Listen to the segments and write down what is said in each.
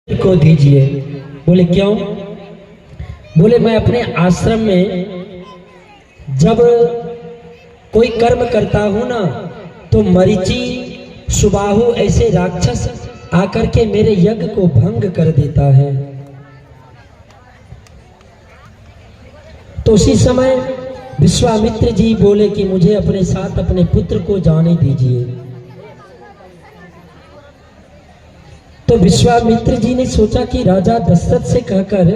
को दीजिए। बोले क्यों? बोले मैं अपने आश्रम में जब कोई कर्म करता हूं ना तो मरीचि सुबाहु ऐसे राक्षस आकर के मेरे यज्ञ को भंग कर देता है। तो उसी समय विश्वामित्र जी बोले कि मुझे अपने साथ अपने पुत्र को जाने दीजिए। तो विश्वामित्र जी ने सोचा कि राजा दशरथ से कहकर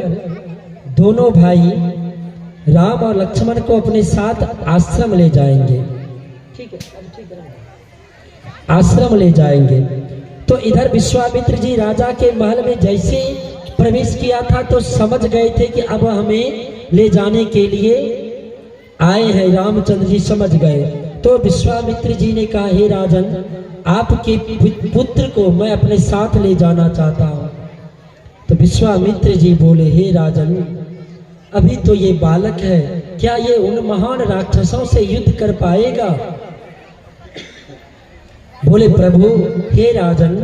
दोनों भाई राम और लक्ष्मण को अपने साथ आश्रम ले जाएंगे। ठीक है, आश्रम ले जाएंगे। तो इधर विश्वामित्र जी राजा के महल में जैसे प्रवेश किया था तो समझ गए थे कि अब हमें ले जाने के लिए आए हैं। रामचंद्र जी समझ गए। तो विश्वामित्र जी ने कहा, हे राजन, आपके पुत्र को मैं अपने साथ ले जाना चाहता हूं। तो विश्वामित्र जी बोले, हे राजन, अभी तो ये बालक है, क्या ये उन महान राक्षसों से युद्ध कर पाएगा? बोले, प्रभु, हे राजन,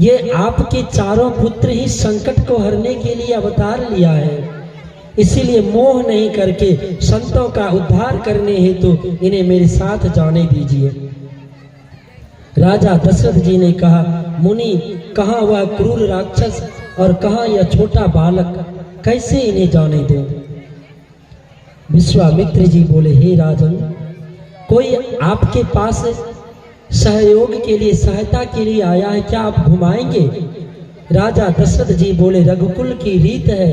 ये आपके चारों पुत्र ही संकट को हरने के लिए अवतार लिया है, इसीलिए मोह नहीं करके संतों का उद्धार करने हेतु इन्हें मेरे साथ जाने दीजिए। राजा दशरथ जी ने कहा, मुनि, कहाँ वह क्रूर राक्षस और कहाँ यह छोटा बालक, कैसे इन्हें जाने दो? विश्वामित्र जी बोले, हे राजन, कोई आपके पास सहयोग के लिए, सहायता के लिए आया है, क्या आप घुमाएंगे? राजा दशरथ जी बोले, रघुकुल की रीत है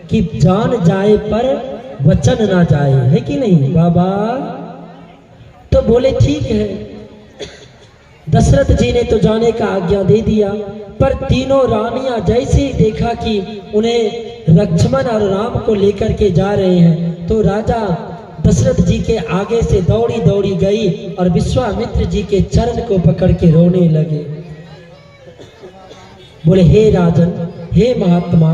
कि जान जाए पर वचन ना जाए, है कि नहीं बाबा? तो बोले, ठीक है। दशरथ जी ने तो जाने का आज्ञा दे दिया, पर तीनों रानियां जैसे ही देखा कि उन्हें लक्ष्मण और राम को लेकर के जा रहे हैं तो राजा दशरथ जी के आगे से दौड़ी दौड़ी गई और विश्वामित्र जी के चरण को पकड़ के रोने लगे। बोले, हे राजन, हे महात्मा,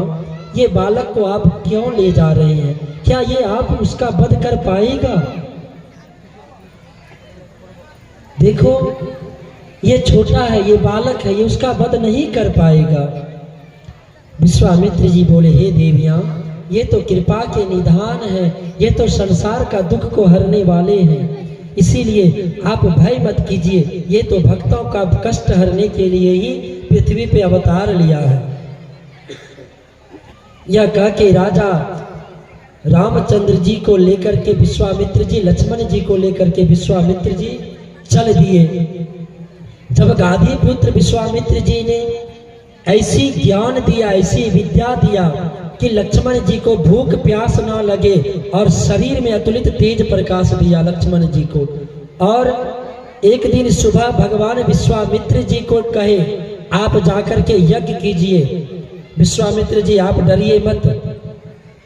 ये बालक को आप क्यों ले जा रहे हैं? क्या ये आप उसका वध कर पाएगा? देखो, ये छोटा है, ये बालक है, ये उसका वध नहीं कर पाएगा। विश्वामित्र जी बोले, हे देवियां, ये तो कृपा के निधान है, ये तो संसार का दुख को हरने वाले हैं, इसीलिए आप भय मत कीजिए, ये तो भक्तों का कष्ट हरने के लिए ही पृथ्वी पे अवतार लिया है। यह कह के राजा रामचंद्र जी को लेकर के विश्वामित्र जी, लक्ष्मण जी को लेकर के विश्वामित्र जी चल दिए। जब गाधी पुत्र विश्वामित्र जी ने ऐसी ज्ञान दिया, ऐसी विद्या दिया कि लक्ष्मण जी को भूख प्यास ना लगे और शरीर में अतुलित तेज प्रकाश दिया लक्ष्मण जी को। और एक दिन सुबह भगवान विश्वामित्र जी को कहे, आप जाकर के यज्ञ कीजिए। विश्वामित्र जी, आप डरिए मत,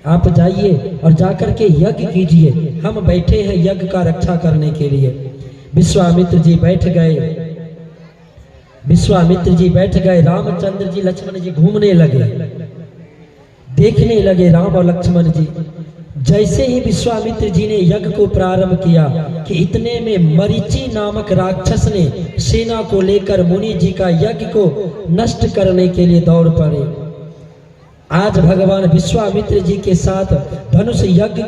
आप जाइए और जाकर के यज्ञ कीजिए, हम बैठे हैं यज्ञ का रक्षा करने के लिए। विश्वामित्र जी बैठ गए। विश्वामित्र जी बैठ गए। रामचंद्र जी, लक्ष्मण जी घूमने लगे, देखने लगे राम और लक्ष्मण जी। जैसे ही विश्वामित्र जी ने यज्ञ को प्रारंभ किया कि इतने में मरीचि नामक राक्षस ने सेना को लेकर मुनि जी का यज्ञ को नष्ट करने के लिए दौड़ पड़े। आज भगवान विश्वामित्र जी के साथ धनुष यज्ञ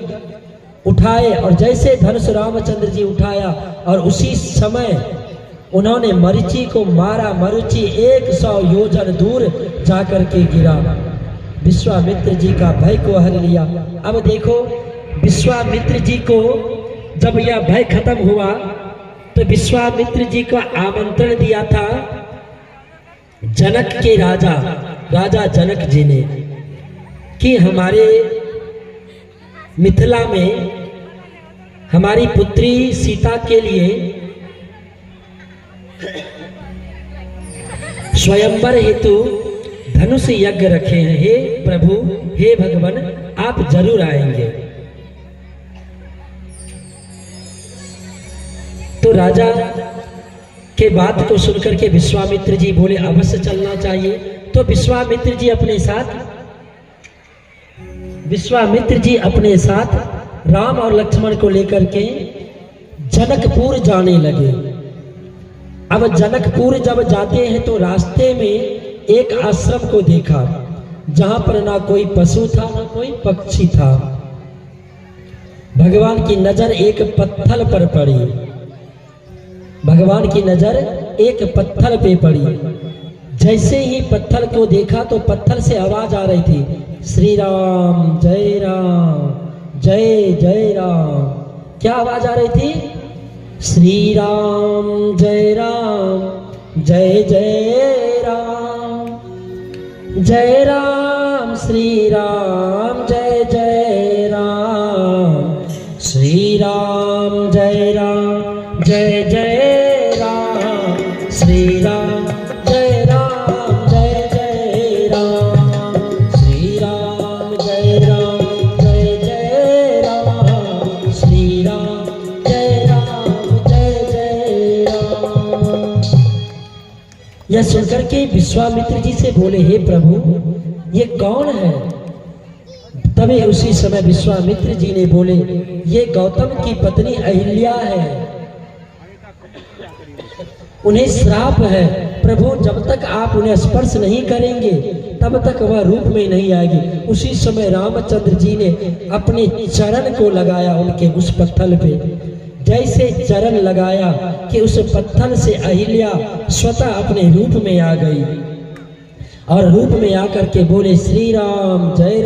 उठाए और जैसे धनुष रामचंद्र जी उठाया और उसी समय उन्होंने मरीचि को मारा। मरीचि 100 योजन दूर जाकर के गिरा। विश्वामित्र जी का भय को हर लिया। अब देखो, विश्वामित्र जी को जब यह भय खत्म हुआ तो विश्वामित्र जी का आमंत्रण दिया था जनक के राजा जनक जी ने कि हमारे मिथिला में हमारी पुत्री सीता के लिए स्वयंवर हेतु धनुष यज्ञ रखे हैं। हे प्रभु, हे भगवान, आप जरूर आएंगे। तो राजा के बात को सुनकर के विश्वामित्र जी बोले, अवश्य चलना चाहिए। तो विश्वामित्र जी अपने साथ राम और लक्ष्मण को लेकर के जनकपुर जाने लगे। अब जनकपुर जब जाते हैं तो रास्ते में एक आश्रम को देखा जहां पर ना कोई पशु था ना कोई पक्षी था। भगवान की नजर एक पत्थर पर पड़ी। भगवान की नजर एक पत्थर पे पड़ी। जैसे ही पत्थर को देखा तो पत्थर से आवाज आ रही थी, श्री राम जय राम जय जय राम। क्या आवाज आ रही थी? श्री राम जय राम जय जय राम, जय राम श्री राम जय जय राम, श्री राम जय राम जय जय राम, श्री राम जय राम जय जय राम, श्री राम जय राम जय जय राम, श्री राम जय राम जय जय राम। यह सुनकर के विश्वामित्र जी से बोले, हे प्रभु ये कौन है? तभी उसी समय विश्वामित्र जी ने बोले, ये गौतम की पत्नी अहिल्या है, उन्हें श्राप है। प्रभु जब तक आप उन्हें स्पर्श नहीं करेंगे तब तक वह रूप में नहीं आएगी। उसी समय रामचंद्र जी ने अपने चरण को लगाया उनके उस पत्थर पे। जैसे चरण लगाया कि उस पत्थर से अहिल्या स्वतः अपने रूप में आ गई और रूप में आकर के बोले, श्री राम जय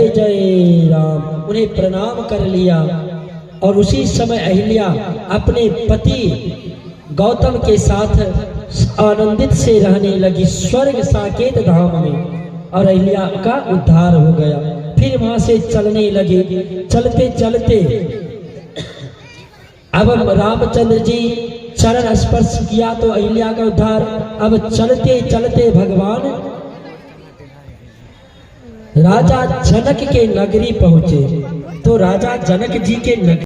जय राम। उन्हें प्रणाम कर लिया और उसी समय अहिल्या अपने पति गौतम के साथ आनंदित से रहने लगी स्वर्ग साकेत धाम में, और अहिल्या का उद्धार हो गया। फिर वहां से चलने लगे। चलते चलते अब रामचंद्र जी चरण स्पर्श किया तो अहिल्या का उद्धार। अब चलते चलते भगवान राजा जनक के नगरी पहुंचे। तो राजा जनक जी के नगरी